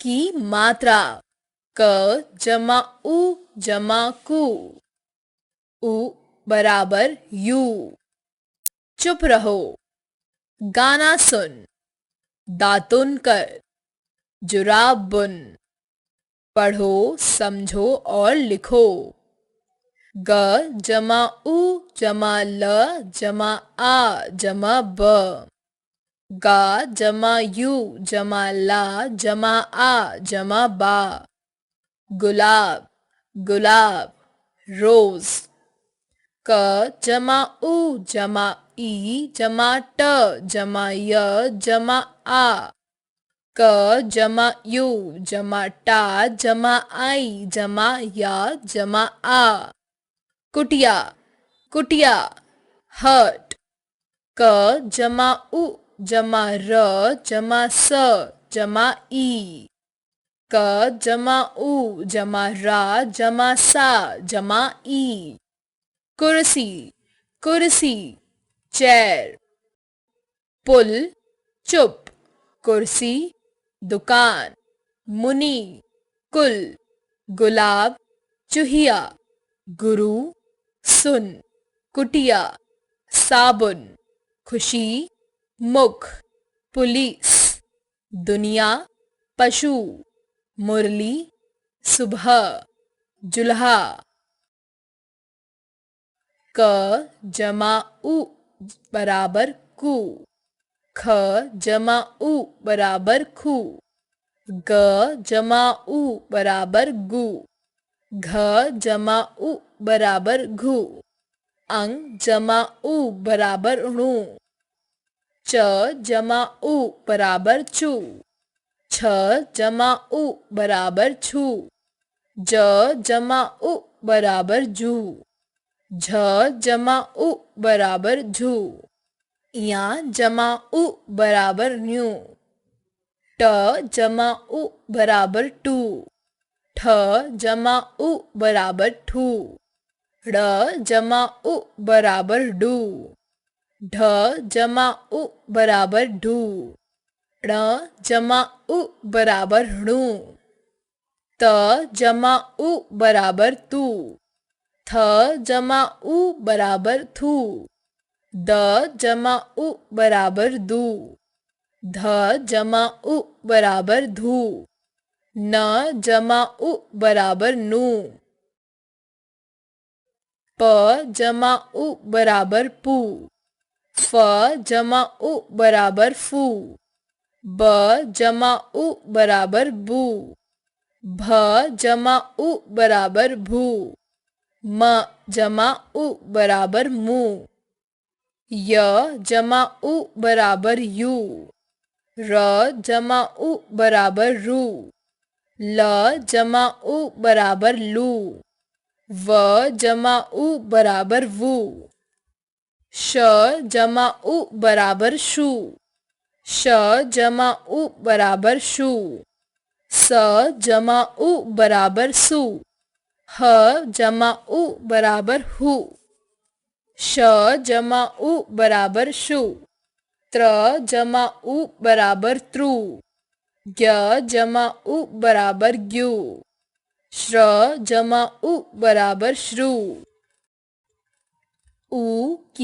की मात्रा। क जमा उ जमा कु। उ बराबर यू। चुप रहो। गाना सुन। दातुन कर। जुराब बुन। पढ़ो, समझो और लिखो। ग जमा उ जमा ल जमा आ जमा ब। गा जमा यू जमा ला जमा आ जमा बा। गुलाब गुलाब रोज। क जमा उ जमा ई जमा ट जमा य जमा आ। क जमा यू जमा टा जमा आई जमा या जमा आ। कुटिया कुटिया हट। क जमा उ जमा र जमा स जमा ई। क जमा उ जमा रा जमा सा जमा ई। कुर्सी कुर्सी चेयर। पुल चुप। कुर्सी दुकान। मुनि कुल। गुलाब चूहिया। गुरु सुन। कुटिया साबुन। खुशी मुख। पुलिस। दुनिया पशु। मुरली सुबह। जुल्हा। क जमा उ बराबर कु। ख जमा उ बराबर खु। ग जमा उ बराबर गु। घ जमा उ बराबर घु। अंग जमा उ बराबर णु। च जमा उ बराबर चु। छ जमा उ बराबर छु। ज जमा उ बराबर जू। झ जमा उ बराबर झू। या जमा उ बराबर न्यू। ट जमा उ बराबर टू। ठ जमा उ बराबर ठू। ड़ जमा उ बराबर डू। ढ जमा उ बराबर ढू। ण जमा उ बराबर णु। त जमा उ बराबर तू। थ जमा उ बराबर थू। द जमा उ बराबर दू। ध जमा उ बराबर धू। न जमा उ बराबर नू। प जमा उ बराबर पू। फ जमा उ बराबर फू। ब जमा उ बराबर बू। भ जमा उ बराबर भू। म जमा उ बराबर मू। य जमा उ बराबर यू। र जमा उ बराबर रू। ल जमा उ बराबर लू। व जमा उ बराबर वू। श जमा उ बराबर शू। श जमा उ बराबर शू। स जमा उ बराबर सू। ह जमा उ बराबर हु। श जमा उ बराबर शु। त्र जमा उ बराबर त्रु। ज्ञ जमा उ बराबर ग्यू। श्र जमा उ बराबर श्रु। उ की